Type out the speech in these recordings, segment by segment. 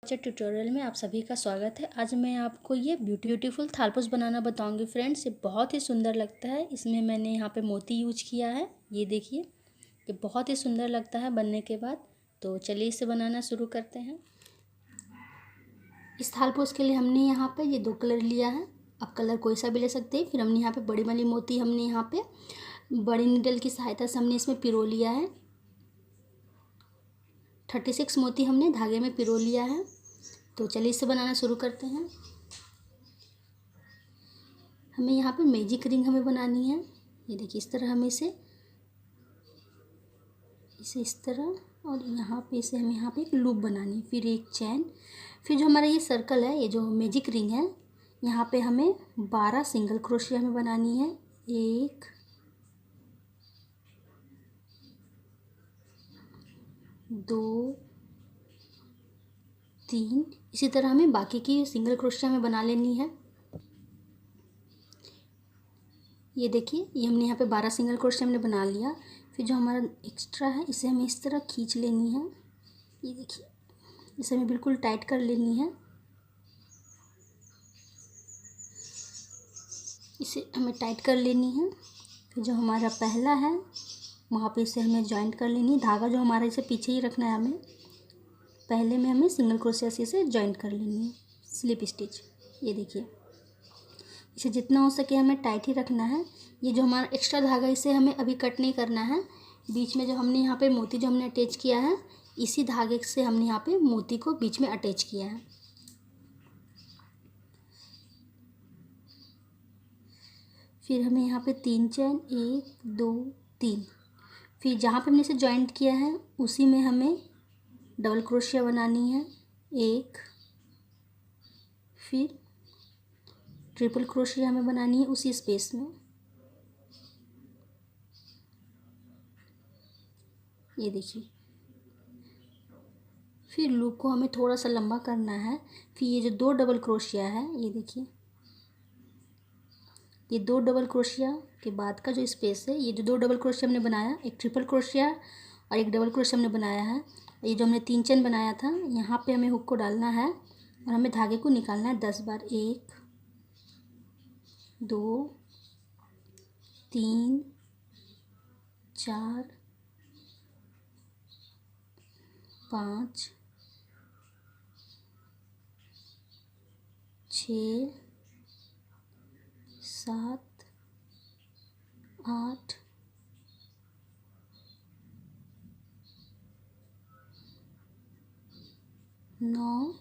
Tutorial में आप सभी का स्वागत है। आज मैं आपको ये ब्यूटीफुल थालपोस बनाना बताऊंगी फ्रेंड्स। ये बहुत ही सुंदर लगता है। इसमें मैंने यहाँ पे मोती यूज किया है। ये देखिए, ये बहुत ही सुंदर लगता है बनने के बाद। तो चलिए इसे बनाना शुरू करते हैं। इस थालपोस के लिए हमने यहाँ पे ये 2 कलर लिया है। आप कलर कोई सा भी ले सकते हैं। फिर हमने यहाँ पे बड़ी वाली मोती हमने यहाँ पे बड़ी नीडल की सहायता से हमने इसमें पिरो लिया है। 36 मोती हमने धागे में पिरो लिया है। तो चलिए इसे बनाना शुरू करते हैं। हमें यहाँ पे मैजिक रिंग हमें बनानी है। ये देखिए, इस तरह हमें इसे इस तरह, और यहाँ पे इसे हमें यहाँ पे एक लूप बनानी है, फिर एक चैन। फिर जो हमारा ये सर्कल है, ये जो मैजिक रिंग है, यहाँ पे हमें 12 सिंगल क्रोशिया हमें बनानी है। 1 2 3, इसी तरह हमें बाकी की सिंगल क्रोशिया हमें बना लेनी है। ये देखिए, ये हमने यहाँ पे 12 सिंगल क्रोशिया हमने बना लिया। फिर जो हमारा एक्स्ट्रा है, इसे हमें इस तरह खींच लेनी है। ये देखिए, इसे हमें बिल्कुल टाइट कर लेनी है। इसे हमें टाइट कर लेनी है। फिर जो हमारा पहला है, वहाँ पे इसे हमें जॉइंट कर लेनी है। धागा जो हमारा इसे पीछे ही रखना है। हमें पहले में हमें सिंगल क्रोशिया से इसे जॉइंट कर लेनी है, स्लिप स्टिच। ये देखिए, इसे जितना हो सके हमें टाइट ही रखना है। ये जो हमारा एक्स्ट्रा धागा, इसे हमें अभी कट नहीं करना है। बीच में जो हमने यहाँ पे मोती जो हमने अटैच किया है, इसी धागे से हमने यहाँ पे मोती को बीच में अटैच किया है। फिर हमें यहाँ पे 3 चैन, 1 2 3। फिर जहाँ पे हमने इसे जॉइंट किया है, उसी में हमें डबल क्रोशिया बनानी है। 1, फिर ट्रिपल क्रोशिया हमें बनानी है उसी स्पेस में। ये देखिए, फिर लूप को हमें थोड़ा सा लंबा करना है। फिर ये जो 2 डबल क्रोशिया है, ये देखिए, ये 2 डबल क्रोशिया के बाद का जो स्पेस है, ये जो 2 डबल क्रोशिया हमने बनाया, एक ट्रिपल क्रोशिया और एक डबल क्रोशिया हमने बनाया है। ये जो हमने 3 चेन बनाया था, यहाँ पे हमें हुक को डालना है और हमें धागे को निकालना है 10 बार। 1 2 3 4 5 6 7 8 9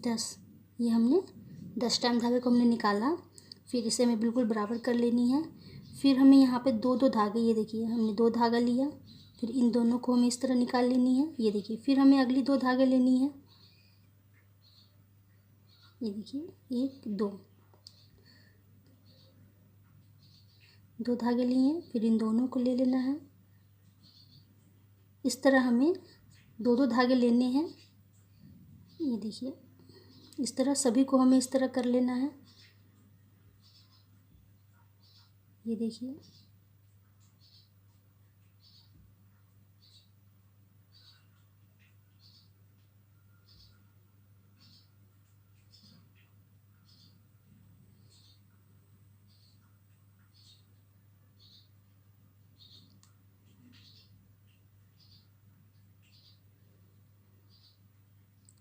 10। ये हमने 10 टाइम धागे को हमने निकाला। फिर इसे हमें बिल्कुल बराबर कर लेनी है। फिर हमें यहाँ पे 2 धागे, ये देखिए, हमने 2 धागा लिया। फिर इन दोनों को हमें इस तरह निकाल लेनी है। ये देखिए, फिर हमें अगली 2 धागे लेनी है। ये देखिए, 1 2 धागे लिए हैं। फिर इन दोनों को ले लेना है। इस तरह हमें 2 धागे लेने हैं। ये देखिए, इस तरह सभी को हमें इस तरह कर लेना है। ये देखिए,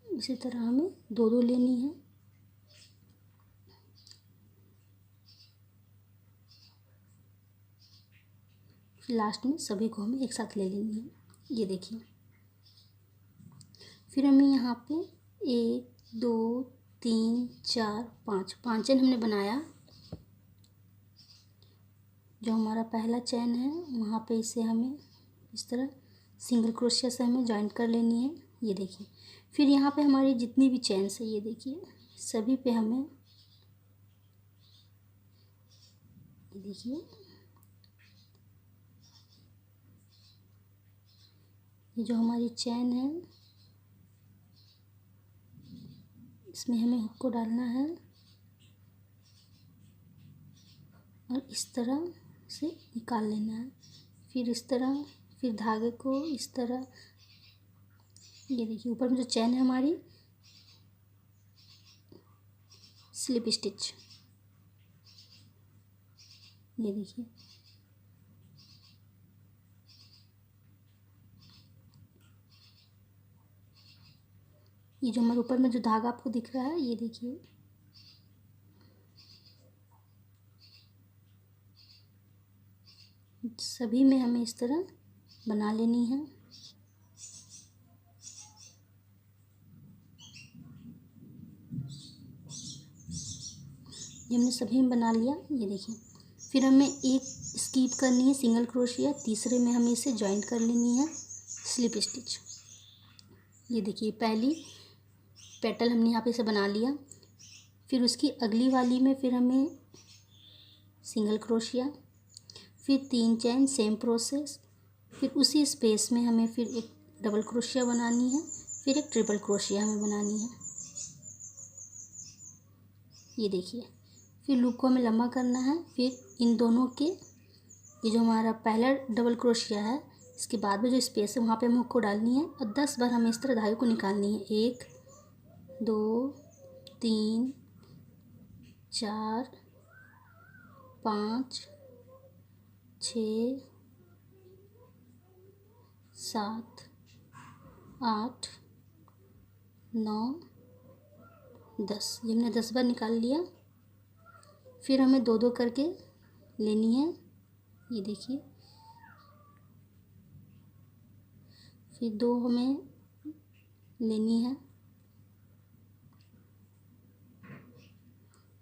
इसी तरह हमें 2 लेनी है। लास्ट में सभी को हमें एक साथ ले लेनी है। ये देखिए, फिर हमें यहाँ पे 1 2 3 4 5 चैन हमने बनाया। जो हमारा पहला चैन है, वहाँ पे इसे हमें इस तरह सिंगल क्रोशिया से हमें जॉइंट कर लेनी है। ये देखिए, फिर यहाँ पे हमारी जितनी भी चैन्स है, ये देखिए, सभी पे हमें, ये देखिए, ये जो हमारी चैन है, इसमें हमें हुक को डालना है और इस तरह से निकाल लेना है। फिर इस तरह, फिर धागे को इस तरह ये देखिए ऊपर में जो चैन है हमारी स्लिप स्टिच, ये देखिए। ये जो हमारे ऊपर में जो धागा आपको दिख रहा है, ये देखिए। सभी में हमें इस तरह बना लेनी है। ये हमने सभी में बना लिया, ये देखिए। फिर हमें एक स्किप करनी है सिंगल क्रोशिया, तीसरे में हमें इसे जॉइंट कर लेनी है स्लिप स्टिच। ये देखिए पहली पेटल हमने यहाँ पे से बना लिया। फिर उसकी अगली वाली में फिर हमें सिंगल क्रोशिया, फिर 3 चैन, सेम प्रोसेस। फिर उसी स्पेस में हमें फिर एक डबल क्रोशिया बनानी है, फिर एक ट्रिपल क्रोशिया हमें बनानी है, ये देखिए। फिर लूप को हमें लंबा करना है। फिर इन दोनों के ये जो हमारा पहला डबल क्रोशिया है, इसके बाद में जो स्पेस है वहाँ पे हमें हुक को डालनी है और 10 बार हमें इस तरह धागे को निकालनी है। 1 2 3 4 5 6 7 8 9 10। ये हमने 10 बार निकाल लिया। फिर हमें 2 2 करके लेनी है, ये देखिए। फिर 2 हमें लेनी है,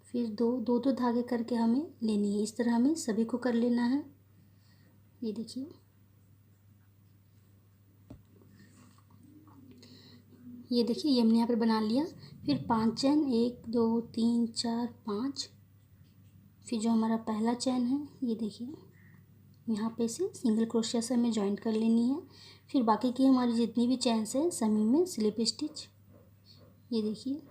फिर 2 2 2 धागे करके हमें लेनी है। इस तरह हमें सभी को कर लेना है, ये देखिए। ये देखिए ये हमने यहाँ पर बना लिया। फिर 5 चैन, 1 2 3 4 5। फिर जो हमारा पहला चैन है, ये देखिए यहाँ पे से सिंगल क्रोशिया से हमें जॉइंट कर लेनी है। फिर बाकी की हमारी जितनी भी चैन्स है सभी में स्लिप स्टिच, ये देखिए।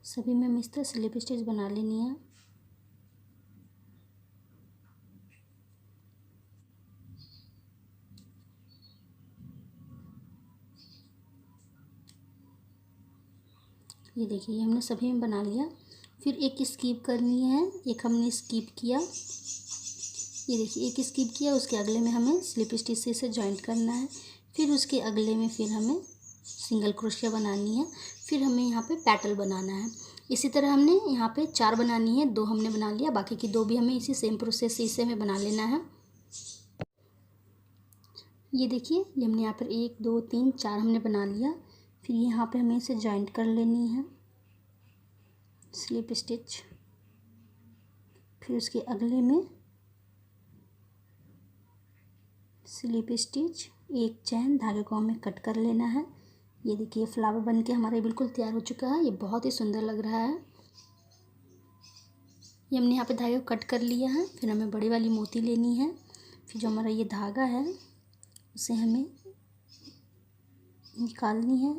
सभी में हम इस तरह स्लिप स्टिच बना लेनी है। ये देखिए ये हमने सभी में बना लिया। फिर एक स्किप करनी है, एक हमने स्किप किया, ये देखिए एक स्किप किया, उसके अगले में हमें स्लिप स्टिच से इसे जॉइंट करना है। फिर उसके अगले में फिर हमें सिंगल क्रोशिया बनानी है। फिर हमें यहाँ पे पेटल बनाना है। इसी तरह हमने यहाँ पे 4 बनानी है, 2 हमने बना लिया, बाकी की 2 भी हमें इसी सेम प्रोसेस से इसे हमें बना लेना है। ये देखिए ये हमने यहाँ पर 1 2 3 4 हमने बना लिया। फिर यहाँ पे हमें इसे जॉइंट कर लेनी है स्लिप स्टिच। फिर उसके अगले में स्लिप स्टिच, एक चैन, धागे को हमें कट कर लेना है। ये देखिए फ्लावर बन के हमारा बिल्कुल तैयार हो चुका है। ये बहुत ही सुंदर लग रहा है। ये हमने यहाँ पे धागे को कट कर लिया है। फिर हमें बड़ी वाली मोती लेनी है। फिर जो हमारा ये धागा है उसे हमें निकालनी है।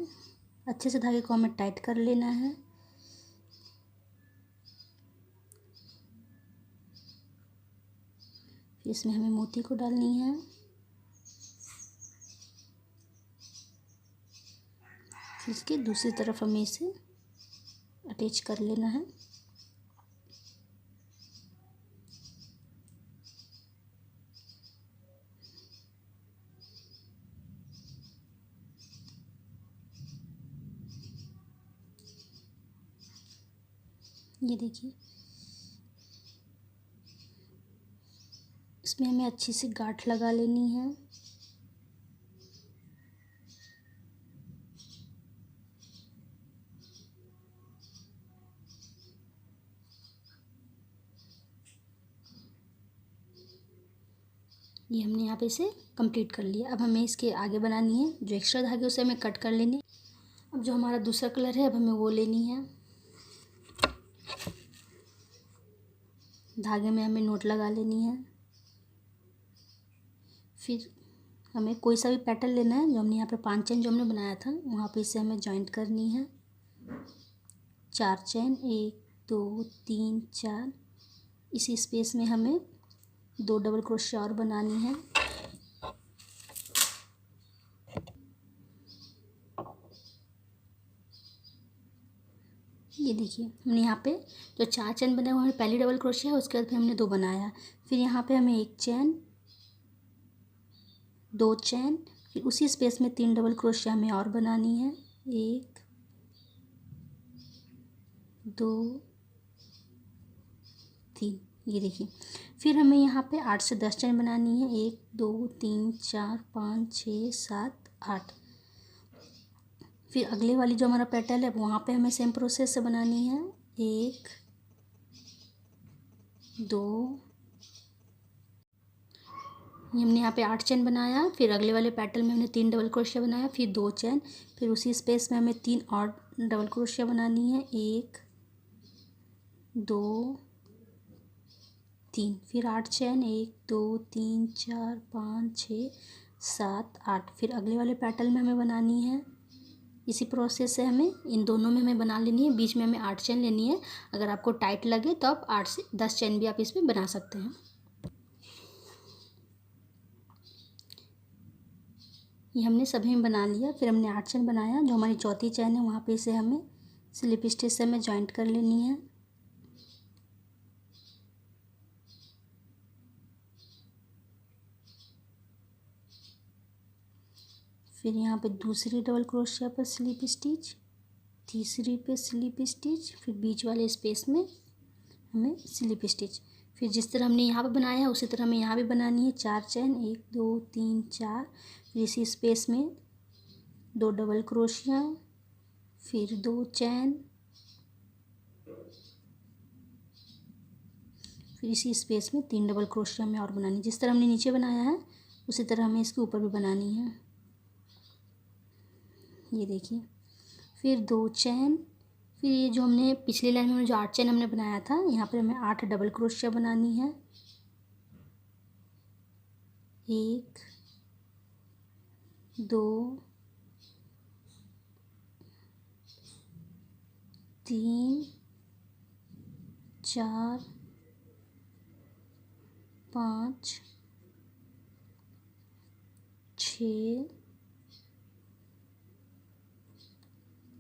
अच्छे से धागे को हमें टाइट कर लेना है। फिर इसमें हमें मोती को डालनी है। फिर इसके दूसरी तरफ हमें इसे अटैच कर लेना है। ये देखिए इसमें हमें अच्छी सी गांठ लगा लेनी है। ये हमने यहाँ पे इसे कंप्लीट कर लिया। अब हमें इसके आगे बनानी है, जो एक्स्ट्रा धागे उसे हमें कट कर लेने। अब जो हमारा दूसरा कलर है अब हमें वो लेनी है। धागे में हमें नोट लगा लेनी है। फिर हमें कोई सा भी पैटर्न लेना है, जो हमने यहाँ पे 5 चेन जो हमने बनाया था वहाँ पे इसे हमें जॉइंट करनी है। 4 चेन, 1 2 3 4। इसी स्पेस में हमें 2 डबल क्रोशिया और बनानी है। ये देखिए हमने यहाँ पे जो 4 चेन बनाए हुए हैं, पहली डबल क्रोशिया है, उसके बाद फिर हमने 2 बनाया। फिर यहाँ पे हमें 1 चेन, 2 चेन, फिर उसी स्पेस में 3 डबल क्रोशिया हमें और बनानी है। 1 2 3। ये देखिए फिर हमें यहाँ पे 8 से 10 चेन बनानी है। 1 2 3 4 5 6 7 8। फिर अगले वाली जो हमारा पेटल है वहाँ पे हमें सेम प्रोसेस से बनानी है। 1 2। ये हमने यहाँ पे 8 चेन बनाया। फिर अगले वाले पैटर्न में हमने 3 डबल क्रोशिया बनाया, फिर 2 चेन, फिर उसी स्पेस में हमें 3 और डबल क्रोशिया बनानी है। 1 2 3। फिर 8 चेन, 1 2 3 4 5 6 7 8। फिर अगले वाले पैटर्न में हमें बनानी है। इसी प्रोसेस से हमें इन दोनों में हमें बना लेनी है। बीच में हमें 8 चेन लेनी है। अगर आपको टाइट लगे तो आप 8 से 10 चेन भी आप इसमें बना सकते हैं। ये हमने सभी में बना लिया। फिर हमने 8 चेन बनाया। जो हमारी चौथी चेन है वहाँ पे इसे हमें स्लिप स्टिच से हमें जॉइंट कर लेनी है। फिर यहाँ पे दूसरी डबल क्रोशिया पर स्लिप स्टिच, तीसरी पे स्लिप स्टिच, फिर बीच वाले स्पेस में हमें स्लिप स्टिच। फिर जिस तरह हमने यहाँ पे बनाया है उसी तरह हमें यहाँ भी बनानी है। 4 चेन, 1 2 3 4। फिर इसी स्पेस में 2 डबल क्रोशिया, फिर 2 चेन, फिर इसी स्पेस में 3 डबल क्रोशिया हमें और बनानी। जिस तरह हमने नीचे बनाया है उसी तरह हमें इसके ऊपर भी बनानी है। ये देखिए फिर 2 चेन। फिर ये जो हमने पिछली लाइन में जो 8 चेन हमने बनाया था यहाँ पर हमें 8 डबल क्रोशिया बनानी है। 1 2 3 4 5 6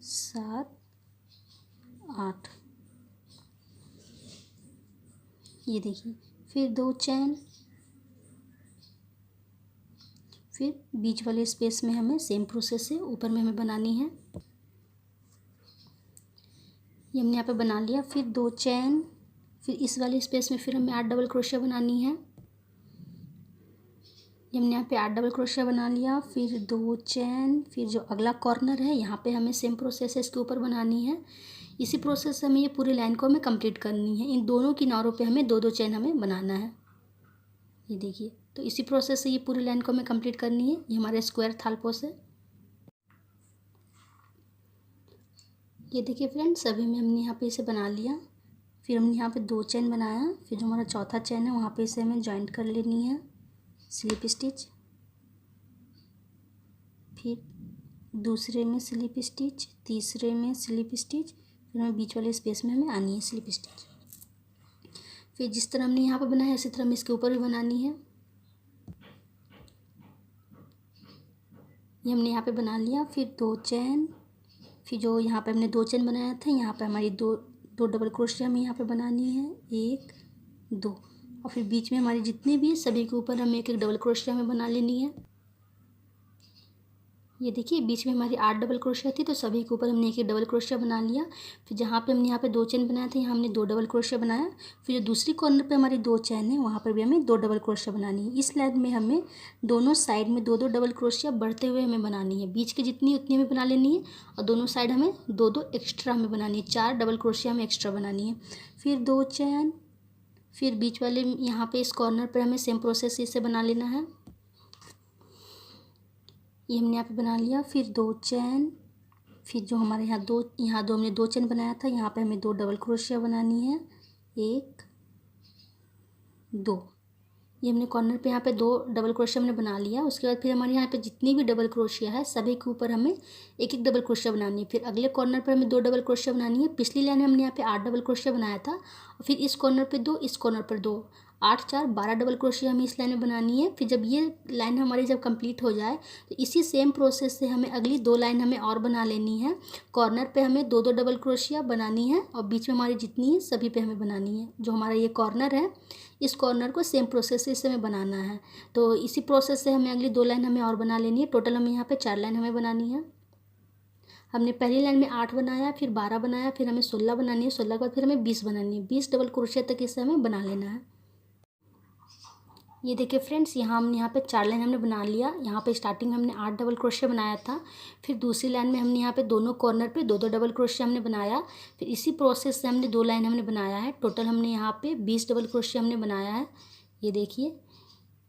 7 8। ये देखिए फिर 2 चेन। फिर बीच वाले स्पेस में हमें सेम प्रोसेस से ऊपर में हमें बनानी है। ये हमने यहाँ पे बना लिया। फिर 2 चेन, फिर इस वाले स्पेस में फिर हमें 8 डबल क्रोशिया बनानी है। ये हमने यहाँ पे 8 डबल क्रोशिया बना लिया। फिर 2 चेन, फिर जो अगला कॉर्नर है यहाँ पे हमें सेम प्रोसेस है इसके ऊपर बनानी है। इसी प्रोसेस से हमें ये पूरी लाइन को हमें कंप्लीट करनी है। इन दोनों किनारों पे हमें 2 2 चेन हमें बनाना है। ये देखिए तो इसी प्रोसेस से ये पूरी लाइन को हमें कंप्लीट करनी है। ये हमारे स्क्वायर थालपोस है। ये देखिए फ्रेंड्स सभी में हमने यहाँ पे इसे बना लिया। फिर हमने यहाँ पे 2 चेन बनाया। फिर जो हमारा चौथा चेन है वहाँ पे इसे हमें जॉइंट कर लेनी है स्लिप स्टिच। फिर दूसरे में स्लिप स्टिच, तीसरे में स्लिप स्टिच, फिर हमें बीच वाले स्पेस में हमें आनी है स्लिप स्टिच। फिर जिस तरह हमने यहाँ पे बनाया इसी तरह हमें इसके ऊपर भी बनानी है। ये हमने यहाँ पे बना लिया। फिर 2 चेन, फिर जो यहाँ पे हमने 2 चेन बनाया था यहाँ पे हमारी दो डबल क्रोशिया हमें यहाँ पे बनानी है। 1 2। और फिर बीच में हमारी जितनी भी है सभी के ऊपर हमें एक एक डबल क्रोशिया हमें बना लेनी है। ये देखिए बीच में हमारी 8 डबल क्रोशिया थी तो सभी के ऊपर हमने एक एक डबल क्रोशिया बना लिया। फिर जहाँ पे हमने यहाँ पे 2 चेन बनाया था यहाँ हमने 2 डबल क्रोशिया बनाया। फिर जो दूसरी कॉर्नर पे हमारी 2 चेन है वहाँ पर भी हमें 2 डबल क्रोशिया बनानी है। इस लाइन में हमें दोनों साइड में 2 2 डबल क्रोशिया बढ़ते हुए हमें बनानी है। बीच की जितनी उतनी हमें बना लेनी है और दोनों साइड हमें 2 2 एक्स्ट्रा हमें बनानी है। 4 डबल क्रोशिया हमें एक्स्ट्रा बनानी है। फिर 2 चेन, फिर बीच वाले यहाँ पे इस कॉर्नर पर हमें सेम प्रोसेस इसे बना लेना है। ये हमने यहाँ पे बना लिया। फिर 2 चेन, फिर जो हमारे यहाँ दो हमने 2 चेन बनाया था यहाँ पे हमें 2 डबल क्रोशिया बनानी है। 1 2, ये हमने कॉर्नर पे यहाँ पे 2 डबल क्रोशिया हमने बना लिया। उसके बाद फिर हमारे यहाँ पे जितनी भी डबल क्रोशिया है सभी के ऊपर हमें एक एक डबल क्रोशिया बनानी है। फिर अगले कॉर्नर पर हमें 2 डबल क्रोशिया बनानी है। पिछली लाइन में हमने यहाँ पे 8 डबल क्रोशिया बनाया था और फिर इस कॉर्नर पे 2, इस कॉर्नर पर 2, 8 4 12 डबल क्रोशिया हमें इस लाइन में बनानी है। फिर जब ये लाइन हमारी जब कंप्लीट हो जाए तो इसी सेम प्रोसेस से हमें अगली 2 लाइन हमें और बना लेनी है। कॉर्नर पे हमें 2 2 डबल क्रोशिया बनानी है और बीच में हमारी जितनी है सभी पे हमें बनानी है। जो हमारा ये कॉर्नर है इस कॉर्नर को सेम प्रोसेस से इसे हमें बनाना है। तो इसी प्रोसेस से हमें अगली 2 लाइन हमें और बना लेनी है। टोटल हमें यहाँ पे 4 लाइन हमें बनानी है। हमने पहली लाइन में 8 बनाया, फिर 12 बनाया, फिर हमें 16 बनानी है। 16 के बाद फिर हमें 20 बनानी है। 20 डबल क्रोशिया तक इसे हमें बना लेना है। ये देखिए फ्रेंड्स, हमने यहाँ पे 4 लाइन हमने बना लिया। यहाँ पे स्टार्टिंग हमने 8 डबल क्रोशिया बनाया था। फिर दूसरी लाइन में हमने यहाँ पे दोनों कॉर्नर पे 2 2 डबल क्रोशिया हमने बनाया। फिर इसी प्रोसेस से हमने 2 लाइन हमने बनाया है। टोटल हमने यहाँ पे 20 डबल क्रोशिया हमने बनाया है। ये देखिए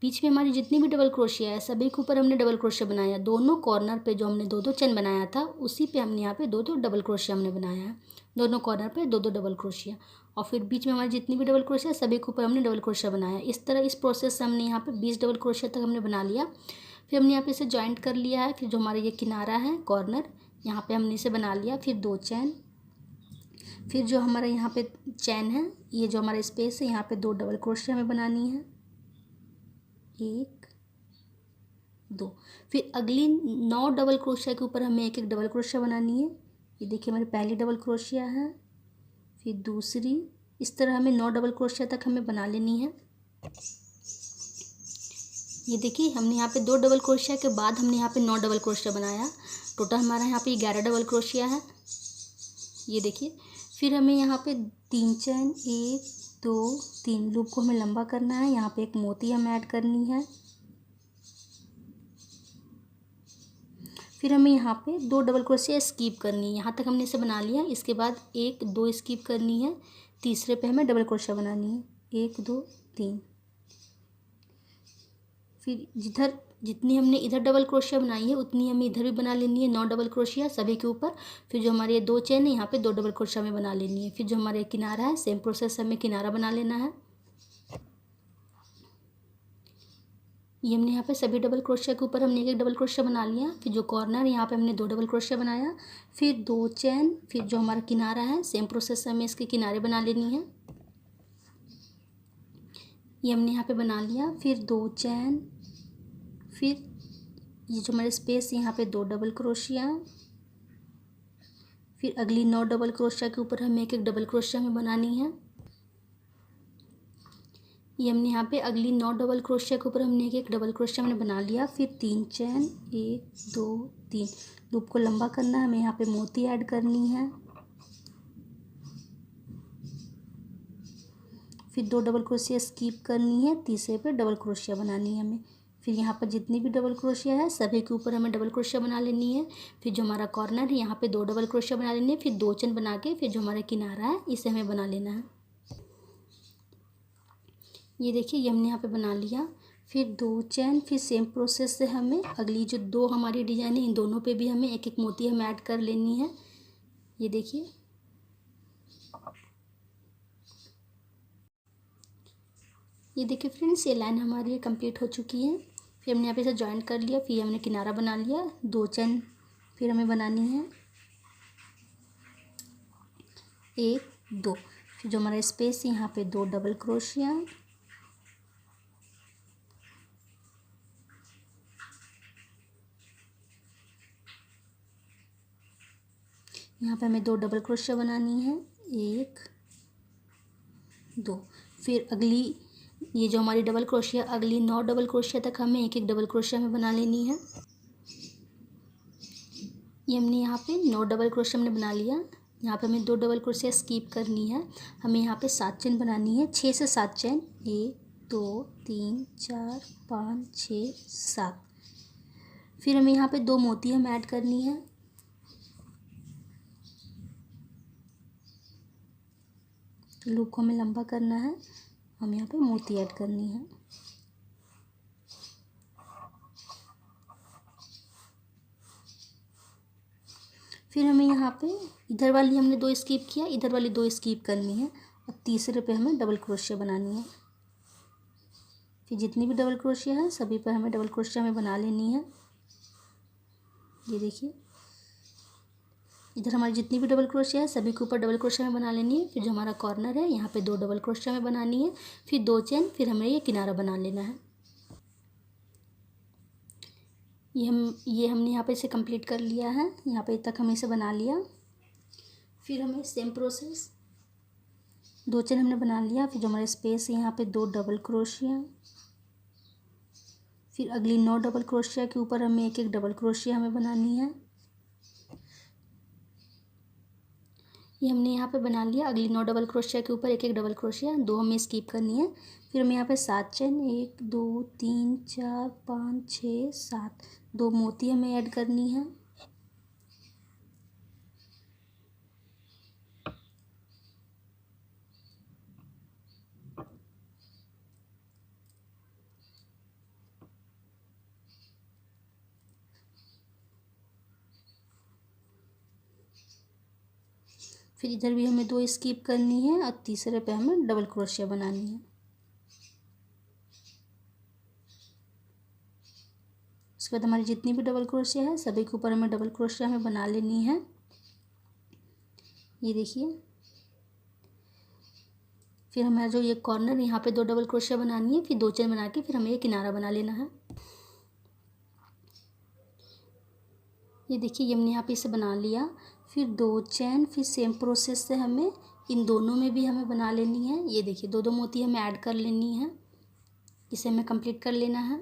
बीच में हमारी जितनी भी डबल क्रोशिया है सभी के ऊपर हमने डबल क्रोशिया बनाया। दोनों कॉर्नर पे जो हमने 2 2 चेन बनाया था उसी पे हमने यहाँ पे 2 2 डबल क्रोशिया हमने बनाया है। दोनों कॉर्नर पे 2 2 डबल क्रोशिया और फिर बीच में हमारी जितनी भी डबल क्रोशिया सभी के ऊपर हमने डबल क्रोशिया बनाया। इस तरह इस प्रोसेस से हमने यहाँ पे 20 डबल क्रोशिया तक हमने बना लिया। फिर हमने यहाँ पे इसे जॉइंट कर लिया है। फिर जो हमारा ये किनारा है कॉर्नर, यहाँ पे हमने इसे बना लिया। फिर 2 चैन, फिर जो हमारा यहाँ पे चैन है, ये जो हमारा स्पेस है यहाँ पे 2 डबल क्रोशिया हमें बनानी है। 1 2, फिर अगली 9 डबल क्रोशिया के ऊपर हमें एक एक डबल क्रोशिया बनानी है। ये देखिए हमारी पहली डबल क्रोशिया है, फिर दूसरी, इस तरह हमें 9 डबल क्रोशिया तक हमें बना लेनी है। ये देखिए हमने यहाँ पे 2 डबल क्रोशिया के बाद हमने यहाँ पे 9 डबल क्रोशिया बनाया। टोटल हमारा यहाँ पे 11 डबल क्रोशिया है। ये देखिए फिर हमें यहाँ पे 3 चैन, 1 2 3 लूप को हमें लंबा करना है। यहाँ पे एक मोती हमें ऐड करनी है। फिर हमें यहाँ पे 2 डबल क्रोशिया स्किप करनी है। यहाँ तक हमने इसे बना लिया। इसके बाद 1 2 स्किप करनी है। तीसरे पे हमें डबल क्रोशिया बनानी है। 1 2 3, फिर जितनी हमने इधर डबल क्रोशिया बनाई है उतनी हमें इधर भी बना लेनी है। 9 डबल क्रोशिया सभी के ऊपर। फिर जो हमारे 2 चेन है यहाँ पे 2 डबल क्रोशिया हमें बना लेनी है। फिर जो हमारे किनारा है सेम प्रोसेस हमें किनारा बना लेना है। ये हमने यहाँ पे सभी डबल क्रोशिया के ऊपर हमने एक एक डबल क्रोशिया बना लिया। फिर जो कॉर्नर यहाँ पे हमने 2 डबल क्रोशिया बनाया। फिर 2 चैन, फिर जो हमारा किनारा है सेम प्रोसेस से हमें इसके किनारे बना लेनी है। ये हमने यहाँ पे बना लिया। फिर 2 चैन, फिर ये जो हमारे स्पेस यहाँ पे 2 डबल क्रोशिया, फिर अगली 9 डबल क्रोशिया के ऊपर हमें एक एक डबल क्रोशिया हमें बनानी है। ये हमने यहाँ पे अगली 9 डबल क्रोशिया के ऊपर हमने एक एक डबल क्रोशिया हमने बना लिया। फिर 3 चैन, 1 2 3 लूप को लंबा करना है। हमें यहाँ पे मोती ऐड करनी है। फिर 2 डबल क्रोशिया स्किप करनी है। तीसरे पे डबल क्रोशिया बनानी है हमें। फिर यहाँ पर जितनी भी डबल क्रोशिया है सभी के ऊपर हमें डबल क्रोशिया बना लेनी है। फिर जो हमारा कॉर्नर है यहाँ पे 2 डबल क्रोशिया बना लेनी है। फिर 2 चेन बना के फिर जो हमारा किनारा है इसे हमें बना लेना है। ये देखिए ये हमने यहाँ पे बना लिया। फिर 2 चैन, फिर सेम प्रोसेस से हमें अगली जो 2 हमारी डिजाइन है इन दोनों पे भी हमें एक एक मोती हमें ऐड कर लेनी है। ये देखिए फ्रेंड्स, ये लाइन हमारी कंप्लीट हो चुकी है। फिर हमने यहाँ पे इसे ज्वाइन कर लिया। फिर हमने किनारा बना लिया। 2 चैन फिर हमें बनानी है। 1 2, फिर जो हमारा स्पेस है यहाँ पे 2 डबल क्रोशिया, यहाँ पे हमें 2 डबल क्रोशिया बनानी है। 1 2, फिर अगली ये जो हमारी डबल क्रोशिया अगली 9 डबल क्रोशिया तक हमें एक एक डबल क्रोशिया में बना लेनी है। ये हमने यहाँ पे 9 डबल क्रोशिया हमने बना लिया। यहाँ पे हमें 2 डबल क्रोशिया स्किप करनी है। हमें यहाँ पे 7 चेन बनानी है। 6 से 7 चेन, 1 2 3 4 5 6 7। फिर हमें यहाँ पे 2 मोती हम ऐड करनी है। लूप को हमें लंबा करना है। हम यहाँ पे मोती ऐड करनी है। फिर हमें यहाँ पे इधर वाली हमने 2 स्किप किया, इधर वाली 2 स्किप करनी है और तीसरे पे हमें डबल क्रोशिया बनानी है। फिर जितनी भी डबल क्रोशिया है सभी पर हमें डबल क्रोशिया हमें बना लेनी है। ये देखिए इधर हमारी जितनी भी डबल क्रोशिया है सभी के ऊपर डबल क्रोशिया में बना लेनी है। फिर जो हमारा कॉर्नर है यहाँ पे 2 डबल क्रोशिया में बनानी है, फिर 2 चेन, फिर हमें ये किनारा बना लेना है। ये हमने यहाँ पे इसे कंप्लीट कर लिया है। यहाँ पे तक हमने इसे बना लिया। फिर हमें सेम प्रोसेस 2 चेन हमने बना लिया। फिर जो हमारा स्पेस है यहाँ पे 2 डबल क्रोशिया, फिर अगली 9 डबल क्रोशिया के ऊपर हमें एक एक डबल क्रोशिया हमें बनानी है। ये हमने यहाँ पे बना लिया। अगली 9 डबल क्रोशिया के ऊपर एक एक डबल क्रोशिया, 2 हमें स्किप करनी है। फिर हमें यहाँ पे 7 चेन, 1 2 3 4 5 6 7, 2 मोती हमें ऐड करनी है। फिर इधर भी हमें 2 स्किप करनी है और तीसरे पे हमें डबल क्रोशिया बनानी है। उसके बाद हमारी जितनी भी डबल क्रोशिया है सभी के ऊपर हमें डबल क्रोशिया हमें बना लेनी है। ये देखिए फिर हमारा जो ये कॉर्नर यहाँ पे 2 डबल क्रोशिया बनानी है, फिर 2 चेन बना के फिर हमें ये किनारा बना लेना है। ये देखिए ये हमने यहाँ पे इसे बना लिया। फिर 2 चेन, फिर सेम प्रोसेस से हमें इन दोनों में भी हमें बना लेनी है। ये देखिए 2 2 मोती हमें ऐड कर लेनी है। इसे हमें कंप्लीट कर लेना है।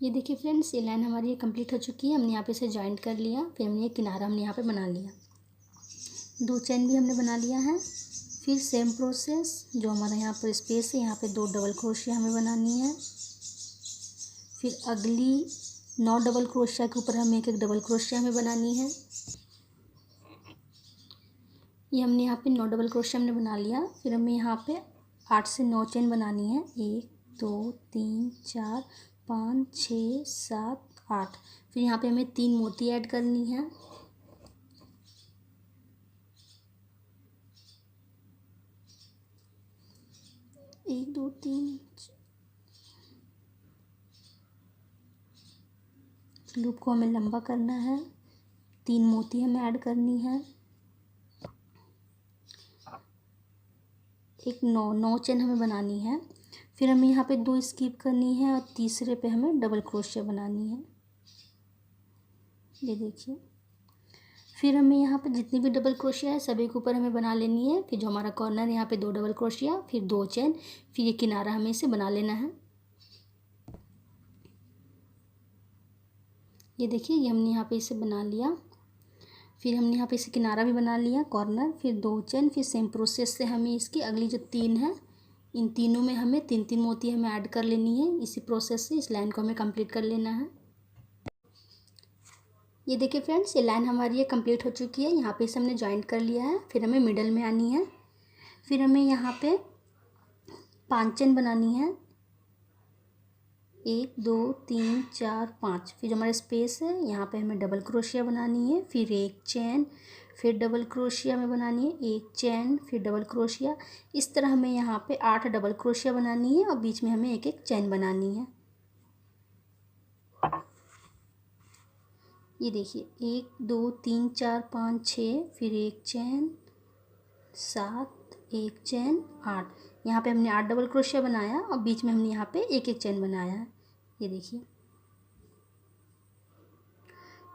ये देखिए फ्रेंड्स ये लाइन हमारी ये कंप्लीट हो चुकी है। हमने यहाँ पे इसे जॉइंट कर लिया। फिर हमने ये किनारा हमने यहाँ पे बना लिया। 2 चेन भी हमने बना लिया है। फिर सेम प्रोसेस जो हमारा यहाँ पर स्पेस है यहाँ पे 2 डबल क्रोशिया हमें बनानी है। फिर अगली 9 डबल क्रोशिया के ऊपर हमें एक एक डबल क्रोशिया हमें बनानी है। ये हमने यहाँ पे 9 डबल क्रोशिया हमने बना लिया। फिर हमें यहाँ पे 8 से 9 चेन बनानी है। 1 2 3 4 5 6 7 8। फिर यहाँ पे हमें 3 मोती ऐड करनी है। एक दो तीन, लूप को हमें लंबा करना है। 3 मोती हमें ऐड करनी है। एक 9 चेन हमें बनानी है। फिर हमें यहाँ पे 2 स्किप करनी है और तीसरे पे हमें डबल क्रोशिया बनानी है। ये देखिए फिर हमें यहाँ पे जितनी भी डबल क्रोशिया है सभी के ऊपर हमें बना लेनी है। फिर जो हमारा कॉर्नर है यहाँ पे 2 डबल क्रोशिया, फिर 2 चेन, फिर ये किनारा हमें इसे बना लेना है। ये देखिए ये हमने यहाँ पे इसे बना लिया। फिर हमने यहाँ पे इसे किनारा भी बना लिया, कॉर्नर, फिर 2 चेन, फिर सेम प्रोसेस से हमें इसकी अगली जो 3 है इन तीनों में हमें 3 3 मोती हमें ऐड कर लेनी है। इसी प्रोसेस से इस लाइन को हमें कंप्लीट कर लेना है। ये देखिए फ्रेंड्स ये लाइन हमारी ये कंप्लीट हो चुकी है। यहाँ पे इसे हमने जॉइंट कर लिया है। फिर हमें मिडल में आनी है। फिर हमें यहाँ पे 5 चेन बनानी है। 1 2 3 4 5। फिर जो हमारा स्पेस है यहाँ पे हमें डबल क्रोशिया बनानी है। फिर 1 चेन, फिर डबल क्रोशिया हमें बनानी है। 1 चेन, फिर डबल क्रोशिया। इस तरह हमें यहाँ पे 8 डबल क्रोशिया बनानी है और बीच में हमें एक एक चेन बनानी है। ये देखिए 1 2 3 4 5 6, फिर 1 चेन, 7, 1 चेन, 8। यहाँ पे हमने 8 डबल क्रोशिया बनाया और बीच में हमने यहाँ पे एक एक चेन बनाया है। ये देखिए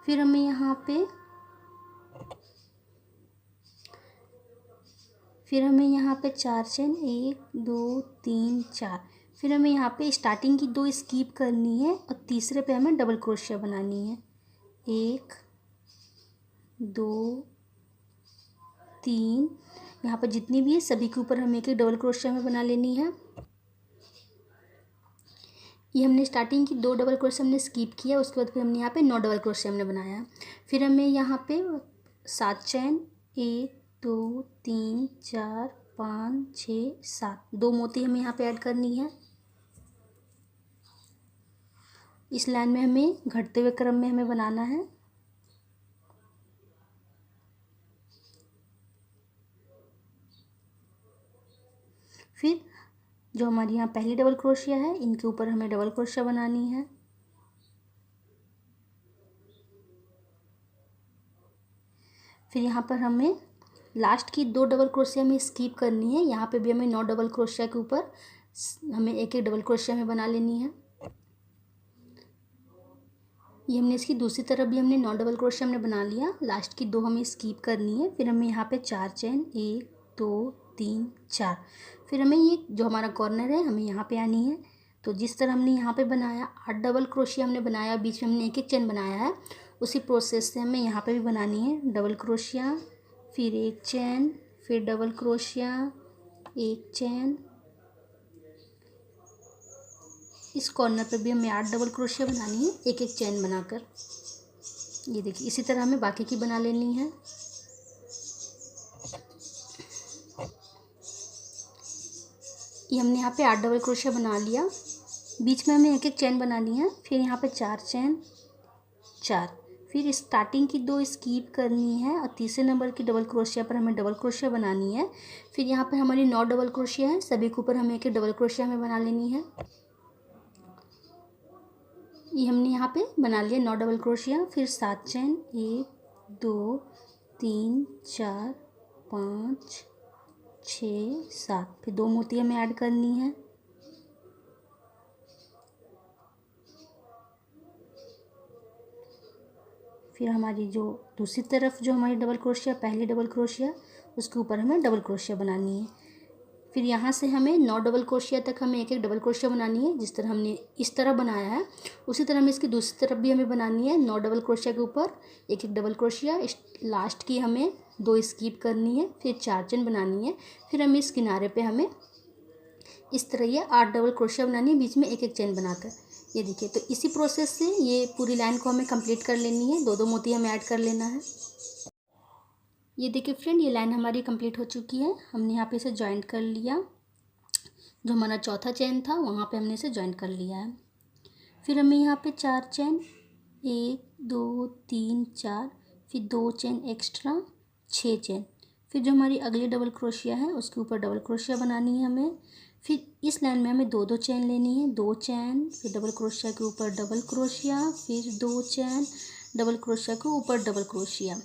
फिर हमें यहाँ पे फिर हमें यहाँ पे 4 चेन, 1 2 3 4। फिर हमें यहाँ पे स्टार्टिंग की 2 स्किप करनी है और तीसरे पे हमें डबल क्रोशिया बनानी है। 1 2 3। यहाँ पर जितनी भी है सभी के ऊपर हमें एक एक डबल क्रोशिया में बना लेनी है। ये हमने स्टार्टिंग की 2 डबल क्रोशिया हमने स्किप किया। उसके बाद फिर हमने यहाँ पे 9 डबल क्रोशिया हमने बनाया। फिर हमें यहाँ पे 7 चेन, 1 2 3 4 5 6 7, 2 मोती हमें यहाँ पे ऐड करनी है। इस लाइन में हमें घटते हुए क्रम में हमें बनाना है। फिर जो हमारी यहाँ पहली डबल क्रोशिया है इनके ऊपर हमें डबल क्रोशिया बनानी है। फिर यहाँ पर हमें लास्ट की 2 डबल क्रोशिया में स्किप करनी है। यहाँ पे भी हमें 9 डबल क्रोशिया के ऊपर हमें एक एक डबल क्रोशिया में बना लेनी है। ये हमने इसकी दूसरी तरफ भी हमने 9 डबल क्रोशिया हमने बना लिया। लास्ट की 2 हमें स्किप करनी है। फिर हमें यहाँ पे 4 चेन 1 2 3 4। फिर हमें ये जो हमारा कॉर्नर है हमें यहाँ पे आनी है। तो जिस तरह हमने यहाँ पे बनाया 8 डबल क्रोशिया हमने बनाया, बीच में हमने एक एक चेन बनाया है, उसी प्रोसेस से हमें यहाँ पे भी बनानी है। डबल क्रोशिया, फिर एक चेन, फिर डबल क्रोशिया, एक चेन। इस कॉर्नर पे भी हमें 8 डबल क्रोशिया बनानी है, एक एक चेन बनाकर। ये देखिए इसी तरह हमें बाकी की बना लेनी है। ये हमने यहाँ पे 8 डबल क्रोशिया बना लिया। बीच में हमें एक एक चेन बनानी है। फिर यहाँ पे 4 चेन 4। फिर स्टार्टिंग की 2 स्किप करनी है और तीसरे नंबर की डबल क्रोशिया पर हमें डबल क्रोशिया बनानी है। फिर यहाँ पे हमारी 9 डबल क्रोशिया है, सभी के ऊपर हमें एक एक डबल क्रोशिया हमें बना लेनी है। ये हमने यहाँ पे बना लिया 9 डबल क्रोशिया। फिर 7 चेन 1 2 3 4 5 6 7। फिर 2 मोती हमें ऐड करनी है। फिर हमारी जो दूसरी तरफ जो हमारी डबल क्रोशिया पहली डबल क्रोशिया उसके ऊपर हमें डबल क्रोशिया बनानी है। फिर यहाँ से हमें 9 डबल क्रोशिया तक हमें एक एक डबल क्रोशिया बनानी है। जिस तरह हमने इस तरह बनाया है उसी तरह हमें इसकी दूसरी तरफ भी हमें बनानी है। 9 डबल क्रोशिया के ऊपर एक एक डबल क्रोशिया, लास्ट की हमें 2 स्किप करनी है। फिर 4 चेन बनानी है। फिर हमें इस किनारे पे हमें इस तरह ये 8 डबल क्रोशिया बनानी है, बीच में एक एक चेन बनाकर। ये देखिए, तो इसी प्रोसेस से ये पूरी लाइन को हमें कंप्लीट कर लेनी है। 2 2 मोती हमें ऐड कर लेना है। ये देखिए फ्रेंड, ये लाइन हमारी कंप्लीट हो चुकी है। हमने यहाँ पे इसे जॉइंट कर लिया। जो हमारा चौथा चेन था वहाँ पे हमने इसे जॉइंट कर लिया है। फिर हमें यहाँ पे 4 चेन 1 2 3 4, फिर 2 चेन एक्स्ट्रा 6 चेन। फिर जो हमारी अगली डबल क्रोशिया है उसके ऊपर डबल क्रोशिया बनानी है हमें। फिर इस लाइन में हमें 2 2 चेन लेनी है। 2 चेन, फिर डबल क्रोशिया के ऊपर डबल क्रोशिया, फिर 2 चेन, डबल क्रोशिया के ऊपर double crochet,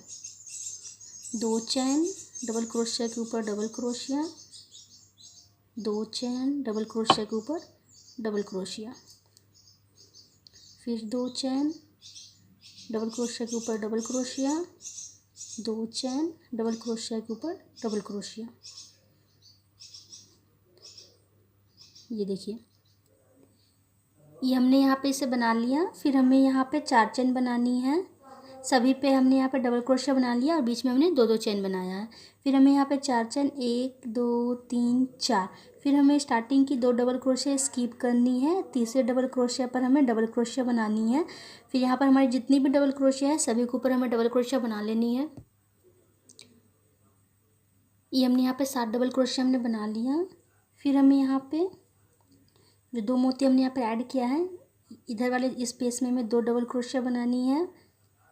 2 chain, double crochet के ऊपर double crochet, 2 chain, double crochet के ऊपर डबल क्रोशिया, फिर 2 चेन, डबल क्रोशिया के ऊपर double crochet, 2 chain, double crochet के ऊपर डबल क्रोशिया। ये देखिए, ये हमने यहाँ पे इसे बना लिया। फिर हमें यहाँ पे 4 चेन बनानी है। सभी पे हमने यहाँ पे डबल क्रोशिया बना लिया और बीच में हमने 2 2 चेन बनाया है। फिर हमें यहाँ पे 4 चेन 1 2 3 4। फिर हमें स्टार्टिंग की 2 डबल क्रोशिया स्किप करनी है। तीसरे डबल क्रोशिया पर हमें डबल क्रोशिया बनानी है। फिर यहाँ पर हमारी जितनी भी डबल क्रोशिया है सभी के ऊपर हमें डबल क्रोशिया बना लेनी है। ये हमने यहाँ पे 7 डबल क्रोशिया हमने बना लिया। फिर हमें यहाँ पे जो 2 मोती हमने यहाँ पे ऐड किया है, इधर वाले स्पेस में हमें 2 डबल क्रोशिया बनानी है।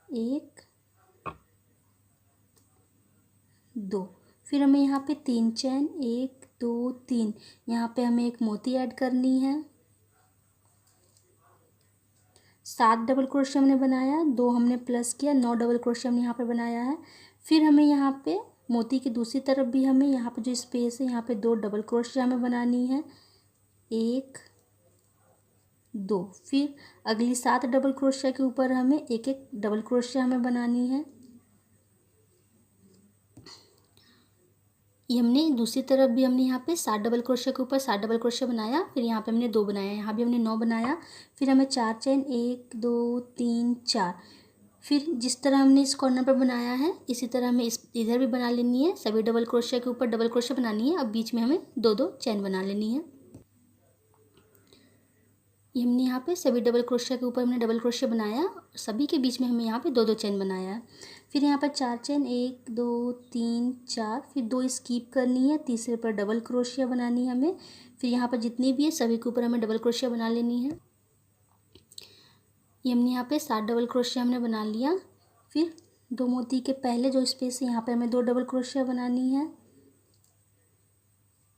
1 2। फिर हमें यहाँ पे 3 चेन 1 2 3, यहाँ पे हमें एक मोती ऐड करनी है। 7 डबल क्रोशिया हमने बनाया, 2 हमने प्लस किया, 9 डबल क्रोशिया हमने यहाँ पे बनाया है। फिर हमें यहाँ पे मोती की दूसरी तरफ भी हमें यहाँ पे जो स्पेस है यहाँ पे 2 डबल क्रोशिया हमें बनानी है। 1 2। फिर अगली 7 डबल क्रोशिया के ऊपर हमें एक एक डबल क्रोशिया हमें बनानी है। ये हमने दूसरी तरफ भी हमने यहाँ पे 7 डबल क्रोशिया के ऊपर 7 डबल क्रोशिया बनाया। फिर यहाँ पे हमने 2 बनाया, यहाँ भी हमने 9 बनाया। फिर हमें 4 चेन 1 2 3 4। फिर जिस तरह हमने इस कॉर्नर पर बनाया है इसी तरह हमें इस इधर भी बना लेनी है। सभी डबल क्रोशिया के ऊपर डबल क्रोशिया बनानी है। अब बीच में हमें 2 2 चेन बना लेनी है। ये हमने यहाँ पे सभी डबल क्रोशिया के ऊपर हमने डबल क्रोशिया बनाया, सभी के बीच में हमें यहाँ पे 2 2 चेन बनाया है। फिर यहाँ पर 4 चेन 1 2 3 4, फिर 2 स्किप करनी है, तीसरे पर डबल क्रोशिया बनानी है हमें। फिर यहाँ पर जितनी भी है सभी के ऊपर हमें डबल क्रोशिया बना लेनी है। ये हमने यहाँ पे 7 डबल क्रोशिया हमने बना लिया। फिर 2 मोती के पहले जो स्पेस है यहाँ पे हमें 2 डबल क्रोशिया बनानी है।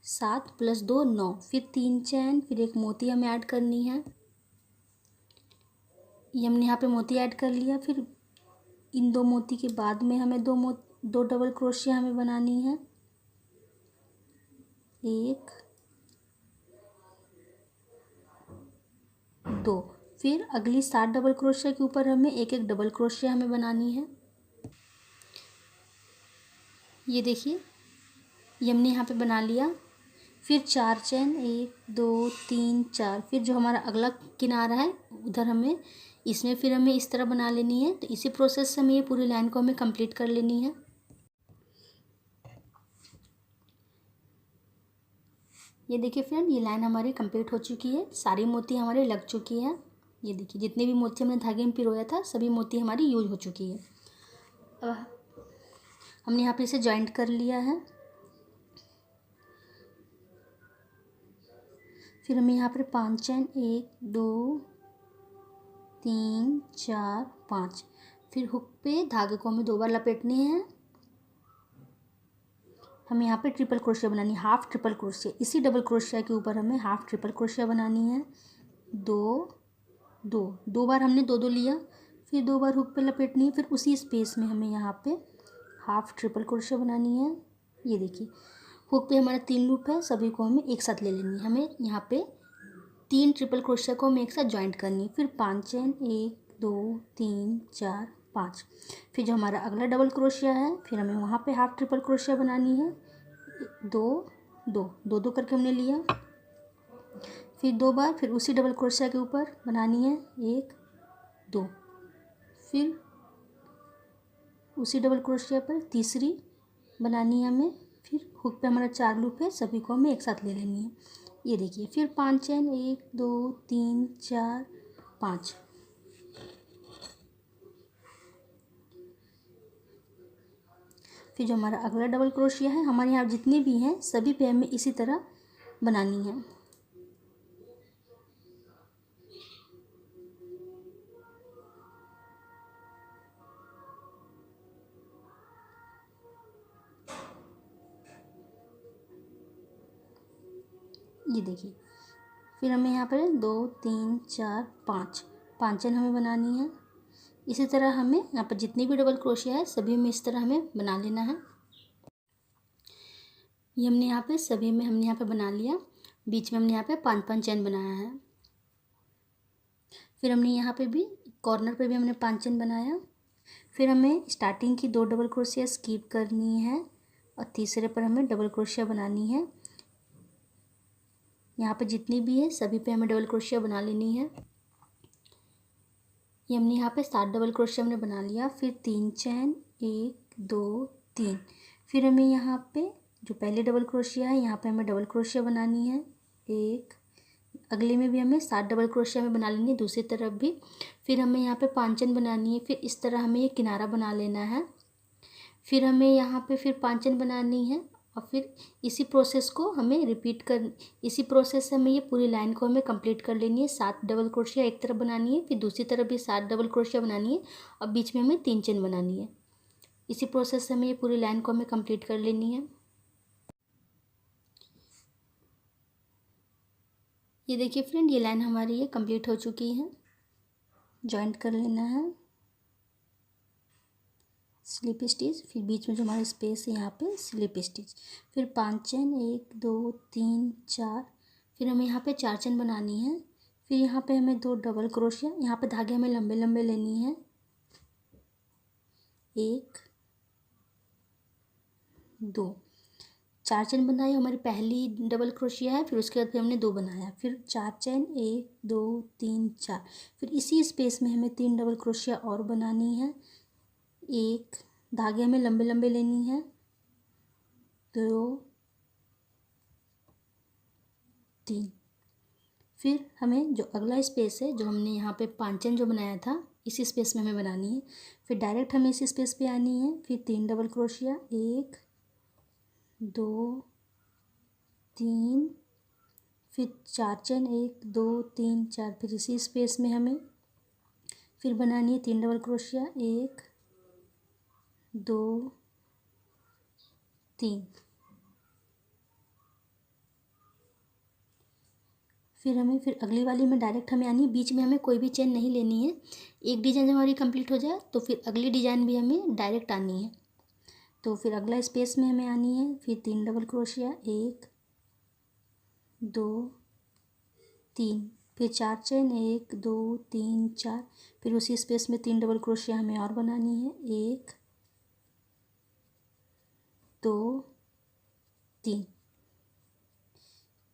7 + 2 9, फिर 3 चैन, फिर एक मोती हमें ऐड करनी है। ये हमने यहाँ पे मोती ऐड कर लिया। फिर इन 2 मोती के बाद में हमें 2 डबल क्रोशिया हमें बनानी है। 1 2, फिर अगली 7 डबल क्रोशिया के ऊपर हमें एक एक डबल क्रोशिया हमें बनानी है। ये देखिए, ये हमने यहाँ पे बना लिया। फिर 4 चैन, 1 2 3 4, फिर जो हमारा अगला किनारा है उधर हमें इसमें फिर हमें इस तरह बना लेनी है। तो इसी प्रोसेस से हमें ये पूरी लाइन को हमें कंप्लीट कर लेनी है। ये देखिए फ्रेंड, ये लाइन हमारी कंप्लीट हो चुकी है। सारी मोती हमारी लग चुकी है। ये देखिए, जितने भी मोती हमने धागे में पिरोया था सभी मोती हमारी यूज हो चुकी है। अब हमने यहाँ पे इसे जॉइंट कर लिया है। फिर हमें यहाँ पर 5 चैन, 1 2 3 4 5, फिर हुक पे धागे को हमें 2 बार लपेटने हैं। हमें यहाँ पे ट्रिपल क्रोशिया बनानी है, हाफ ट्रिपल क्रोशिया। इसी डबल क्रोशिया के ऊपर हमें हाफ ट्रिपल क्रोशिया बनानी है। 2 बार हमने 2 लिया, फिर 2 बार हुक पे लपेटनी है। फिर उसी स्पेस में हमें यहाँ पे हाफ ट्रिपल क्रोशिया बनानी है। ये देखिए, हुक पे हमारा 3 लूप है, सभी को हमें एक साथ ले लेनी है। हमें यहाँ पे 3 ट्रिपल क्रोशिया को हमें एक साथ ज्वाइंट करनी है। फिर 5 चैन, 1 2 3 4 5, फिर जो हमारा अगला डबल क्रोशिया है फिर हमें वहाँ पे हाफ ट्रिपल क्रोशिया बनानी है। 2 करके हमने लिया। फिर 2 बार, फिर उसी डबल क्रोशिया के ऊपर बनानी है 1 2, फिर उसी डबल क्रोशिया पर तीसरी बनानी है हमें। फिर हुक पे हमारा 4 लूप है, सभी को हमें एक साथ ले लेनी है। ये देखिए, फिर 5 चैन, 1 2 3 4 5, फिर जो हमारा अगला डबल क्रोशिया है, हमारे यहाँ जितने भी हैं सभी पे हमें इसी तरह बनानी है। ये देखिए, फिर हमें यहाँ पर 2 3 4 5 चैन हमें बनानी है। इसी तरह हमें यहाँ पर जितनी भी डबल क्रोशिया है सभी में इस तरह हमें बना लेना है। ये हमने यहाँ पे सभी में हमने यहाँ पे बना लिया। बीच में हमने यहाँ पे 5 चैन बनाया है। फिर हमने यहाँ पे भी कॉर्नर पे भी हमने 5 चैन बनाया। फिर हमें स्टार्टिंग की 2 डबल क्रोशिया स्किप करनी है और तीसरे पर हमें डबल क्रोशिया बनानी है। यहाँ पे जितनी भी है सभी पे हमें डबल क्रोशिया बना लेनी है। ये हमने यहाँ पे 7 डबल क्रोशिया हमने बना लिया। फिर 3 चैन, 1 2 3, फिर हमें यहाँ पे जो पहले डबल क्रोशिया है यहाँ पे हमें डबल क्रोशिया बनानी है। एक अगले में भी हमें 7 डबल क्रोशिया में बना लेनी है, दूसरी तरफ भी। फिर हमें यहाँ पे 5 चैन बनानी है। फिर इस तरह हमें ये किनारा बना लेना है। फिर हमें यहाँ पे फिर 5 चैन बनानी है और फिर इसी प्रोसेस को हमें रिपीट कर इसी प्रोसेस से हमें ये पूरी लाइन को हमें कंप्लीट कर लेनी है। 7 डबल क्रोशिया एक तरफ बनानी है, फिर दूसरी तरफ भी 7 डबल क्रोशिया बनानी है और बीच में हमें 3 चैन बनानी है। इसी प्रोसेस से हमें ये पूरी लाइन को हमें कंप्लीट कर लेनी है। ये देखिए फ्रेंड, ये लाइन हमारी ये कंप्लीट हो चुकी है। जॉइंट कर लेना है स्लिप स्टिच, फिर बीच में जो हमारा स्पेस है यहाँ पे स्लिप स्टिच। फिर 5 चैन, 1 2 3 4, फिर हमें यहाँ पे 4 चैन बनानी है। फिर यहाँ पे हमें 2 डबल क्रोशिया, यहाँ पे धागे हमें लंबे लंबे लेनी है। 1 2, 4 चैन बनाई, हमारी पहली डबल क्रोशिया है। फिर उसके बाद फिर हमने 2 बनाया, फिर 4 चैन, 1 2 3 4, फिर इसी स्पेस में हमें 3 डबल क्रोशिया और बनानी है। एक धागे हमें लंबे लंबे लेनी है। 2 3, फिर हमें जो अगला स्पेस है जो हमने यहाँ पे 5 चैन जो बनाया था इसी स्पेस में हमें बनानी है। फिर डायरेक्ट हमें इसी स्पेस पे आनी है। फिर 3 डबल क्रोशिया, 1 2 3, फिर 4 चैन, 1 2 3 4, फिर इसी स्पेस में हमें फिर बनानी है 3 डबल क्रोशिया, 1 2 3, फिर अगली वाली में डायरेक्ट हमें आनी है, बीच में हमें कोई भी चेन नहीं लेनी है। एक डिज़ाइन जब हमारी कंप्लीट हो जाए तो फिर अगली डिज़ाइन भी हमें डायरेक्ट आनी है। तो फिर अगला स्पेस में हमें आनी है, फिर 3 डबल क्रोशिया, 1 2 3, फिर 4 चेन, 1 2 3 4, फिर उसी स्पेस में 3 डबल क्रोशिया हमें और बनानी है, 1 2 3।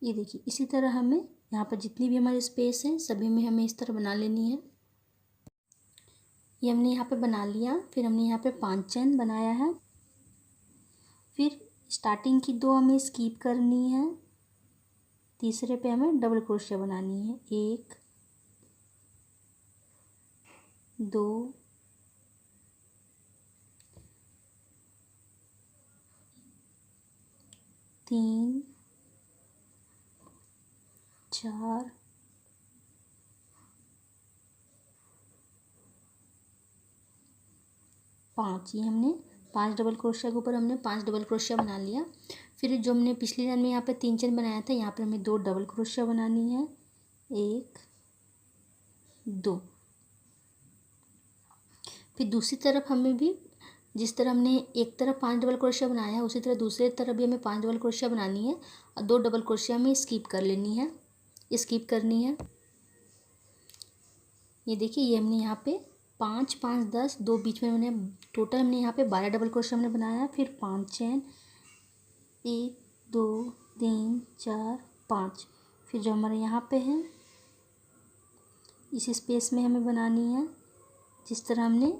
ये देखिए इसी तरह हमें यहाँ पर जितनी भी हमारे स्पेस हैं सभी में हमें इस तरह बना लेनी है। ये हमने यहाँ पे बना लिया। फिर हमने यहाँ पे 5 चेन बनाया है। फिर स्टार्टिंग की 2 हमें स्किप करनी है, तीसरे पे हमें डबल क्रोशिया बनानी है, 1 2 3 4 5। ये हमने 5 डबल क्रोशिया के ऊपर हमने 5 डबल क्रोशिया बना लिया। फिर जो हमने पिछली लाइन में यहाँ पे 3 चेन बनाया था, यहाँ पर हमें 2 डबल क्रोशिया बनानी है, 1 2। फिर दूसरी तरफ हमें भी जिस तरह हमने एक तरफ 5 डबल क्रोशिया बनाया है उसी तरह दूसरी तरफ भी हमें 5 डबल क्रोशिया बनानी है और 2 डबल क्रोशिया हमें स्किप करनी है। ये देखिए ये हमने यहाँ पे 5 5 10 2 बीच में हमने टोटल हमने यहाँ पे 12 डबल क्रोशिया हमने बनाया। फिर 5 चेन, 1 2 3 4 5। फिर जो हमारे यहाँ पे है इस स्पेस में हमें बनानी है, जिस तरह हमने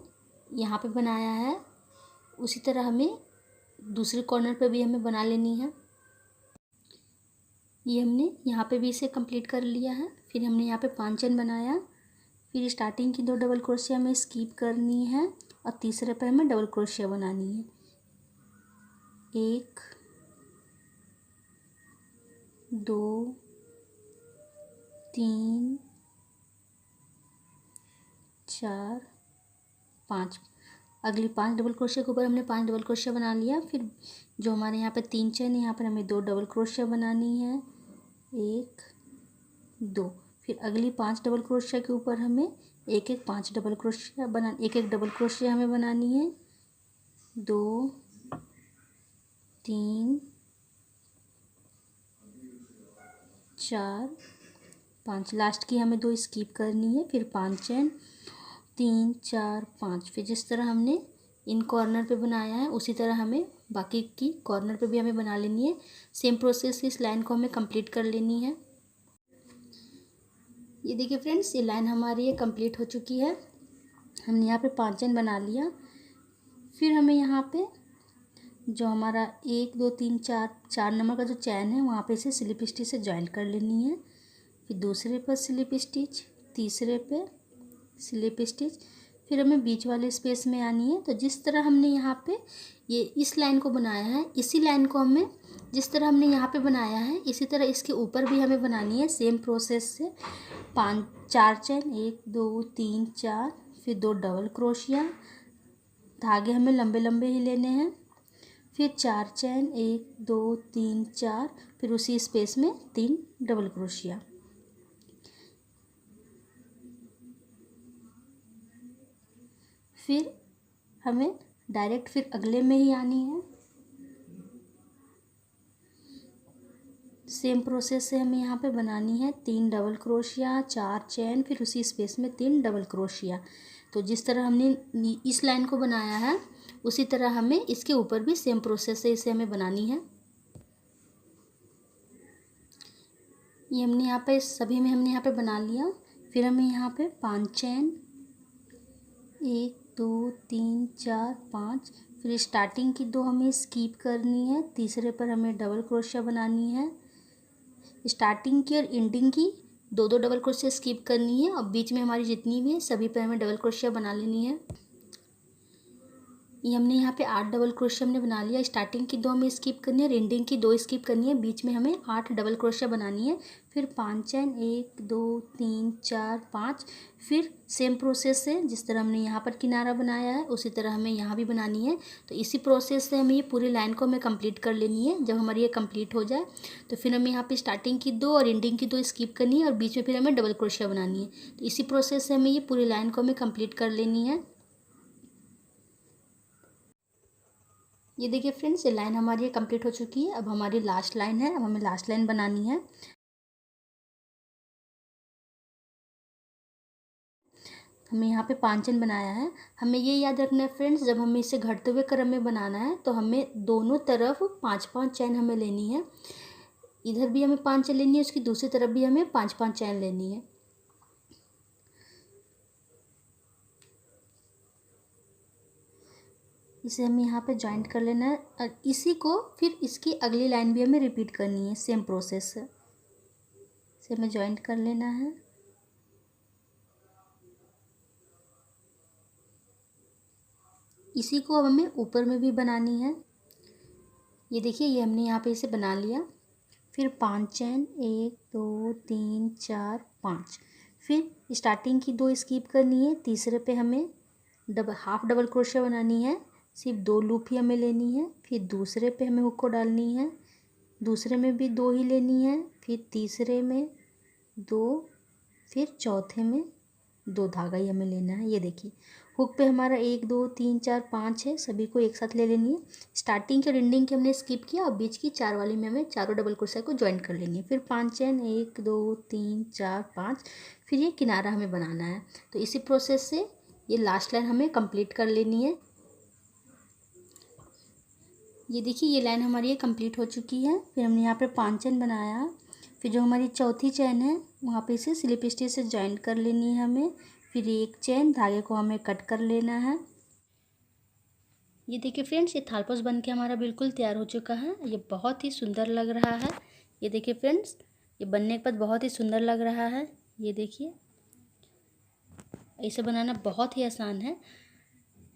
यहाँ पे बनाया है उसी तरह हमें दूसरे कॉर्नर पे भी हमें बना लेनी है। ये हमने यहाँ पे भी इसे कंप्लीट कर लिया है। फिर हमने यहाँ पे 5 चेन बनाया। फिर स्टार्टिंग की 2 डबल क्रोशिया हमें स्किप करनी है और तीसरे पे हमें डबल क्रोशिया बनानी है, 1 2 3 4 5। अगली 5 डबल क्रोशिया के ऊपर हमने 5 डबल क्रोशिया बना लिया। फिर जो हमारे यहाँ पे 3 चेन है यहाँ पर हमें 2 डबल क्रोशिया बनानी है, 1 2। फिर अगली 5 डबल क्रोशिया के ऊपर हमें एक एक डबल क्रोशिया हमें बनानी है, 2 3 4 5। लास्ट की हमें 2 स्किप करनी है। फिर 5 चेन, 3 4 5। फिर जिस तरह हमने इन कॉर्नर पे बनाया है उसी तरह हमें बाकी की कॉर्नर पे भी हमें बना लेनी है। सेम प्रोसेस इस लाइन को हमें कंप्लीट कर लेनी है। ये देखिए फ्रेंड्स ये लाइन हमारी ये कंप्लीट हो चुकी है। हमने यहाँ पे 5 चेन बना लिया। फिर हमें यहाँ पे जो हमारा 1 2 3 4 नंबर का जो चैन है वहाँ पे इसे स्लिप स्टिच से ज्वाइन कर लेनी है। फिर दूसरे पर स्लिप स्टिच, तीसरे पे स्लिप स्टिच। फिर हमें बीच वाले स्पेस में आनी है। तो जिस तरह हमने यहाँ पे ये इस लाइन को बनाया है इसी लाइन को हमें जिस तरह हमने यहाँ पे बनाया है इसी तरह इसके ऊपर भी हमें बनानी है सेम प्रोसेस से। 4 चेन, 1 2 3 4, फिर 2 डबल क्रोशिया, धागे हमें लंबे लंबे ही लेने हैं। फिर 4 चेन, 1 2 3 4, फिर उसी स्पेस में 3 डबल क्रोशिया। फिर हमें डायरेक्ट फिर अगले में ही आनी है। सेम प्रोसेस से हमें यहाँ पे बनानी है 3 डबल क्रोशिया, 4 चेन, फिर उसी स्पेस में 3 डबल क्रोशिया। तो जिस तरह हमने इस लाइन को बनाया है उसी तरह हमें इसके ऊपर भी सेम प्रोसेस से इसे हमें बनानी है। ये हमने यहाँ पे सभी में हमने यहाँ पे बना लिया। फिर हमें यहाँ पे 5 चेन, 1 2 3 4 5। फिर स्टार्टिंग की 2 हमें स्किप करनी है, तीसरे पर हमें डबल क्रोशिया बनानी है। स्टार्टिंग की और एंडिंग की 2 डबल क्रोशिया स्किप करनी है और बीच में हमारी जितनी भी है सभी पर हमें डबल क्रोशिया बना लेनी है। ये हमने यहाँ पे 8 डबल क्रोशिया हमने बना लिया। स्टार्टिंग की 2 हमें स्किप करनी है, एंडिंग की 2 स्किप करनी है, बीच में हमें 8 डबल क्रोशिया बनानी है। फिर 5 चैन 1 2 3 4 5। फिर सेम प्रोसेस से जिस तरह हमने यहाँ पर किनारा बनाया है उसी तरह हमें यहाँ भी बनानी है। तो इसी प्रोसेस से हमें ये पूरी लाइन को हमें कंप्लीट कर लेनी है। जब हमारी ये कंप्लीट हो जाए तो फिर हमें यहाँ पे स्टार्टिंग की 2 और एंडिंग की 2 स्किप करनी है और बीच में फिर हमें डबल क्रोशिया बनानी है। तो इसी प्रोसेस से हमें ये पूरी लाइन को हमें कंप्लीट कर लेनी है। ये देखिए फ्रेंड्स, ये लाइन हमारी ये कंप्लीट हो चुकी है। अब हमारी लास्ट लाइन है, अब हमें लास्ट लाइन बनानी है। हमें यहाँ पे 5 चैन बनाया है। हमें ये याद रखना है फ्रेंड्स, जब हमें इसे घटते हुए क्रम में बनाना है तो हमें दोनों तरफ 5-5 चैन हमें लेनी है। इधर भी हमें 5 चैन लेनी है, उसकी दूसरी तरफ भी हमें 5-5 चैन लेनी है। इसे हमें यहाँ पे जॉइंट कर लेना है और इसी को फिर इसकी अगली लाइन भी हमें रिपीट करनी है सेम प्रोसेस से। इसे हमें जॉइंट कर लेना है। इसी को अब हमें ऊपर में भी बनानी है। ये देखिए, ये हमने यहाँ पे इसे बना लिया। फिर 5 चैन 1 2 3 4 5। फिर स्टार्टिंग की 2 स्किप करनी है, तीसरे पे हमें हाफ डबल क्रोशिया बनानी है। सिर्फ 2 लूप ही हमें लेनी है। फिर दूसरे पे हमें हुक को डालनी है, दूसरे में भी 2 ही लेनी है, फिर तीसरे में 2, फिर चौथे में 2 धागा ही हमें लेना है। ये देखिए, हुक पे हमारा 1 2 3 4 5 है, सभी को एक साथ ले लेनी है। स्टार्टिंग के और एंडिंग के हमने स्किप किया और बीच की 4 वाली में हमें चारों डबल क्रोशिया को ज्वाइन कर लेनी है। फिर 5 चैन 1 2 3 4 5। फिर ये किनारा हमें बनाना है। तो इसी प्रोसेस से ये लास्ट लाइन हमें कंप्लीट कर लेनी है। ये देखिए, ये लाइन हमारी ये कंप्लीट हो चुकी है। फिर हमने यहाँ पे 5 चैन बनाया। फिर जो हमारी चौथी चैन है वहाँ पे इसे स्लिप स्टिच से ज्वाइन कर लेनी है हमें। फिर 1 चैन धागे को हमें कट कर लेना है। ये देखिए फ्रेंड्स, ये थालपोस बन के हमारा बिल्कुल तैयार हो चुका है। ये बहुत ही सुंदर लग रहा है। ये देखिए फ्रेंड्स, ये बनने के बाद बहुत ही सुंदर लग रहा है। ये देखिए, इसे बनाना बहुत ही आसान है।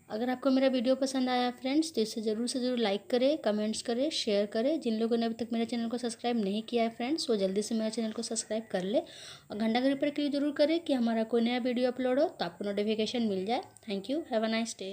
अगर आपको मेरा वीडियो पसंद आया फ्रेंड्स तो इसे ज़रूर से ज़रूर लाइक करें, कमेंट्स करें, शेयर करें। जिन लोगों ने अभी तक मेरे चैनल को सब्सक्राइब नहीं किया है फ्रेंड्स, वो जल्दी से मेरे चैनल को सब्सक्राइब कर ले और घंटा घड़ी पर क्लिक जरूर करें कि हमारा कोई नया वीडियो अपलोड हो तो आपको नोटिफिकेशन मिल जाए। Thank you, have a nice day.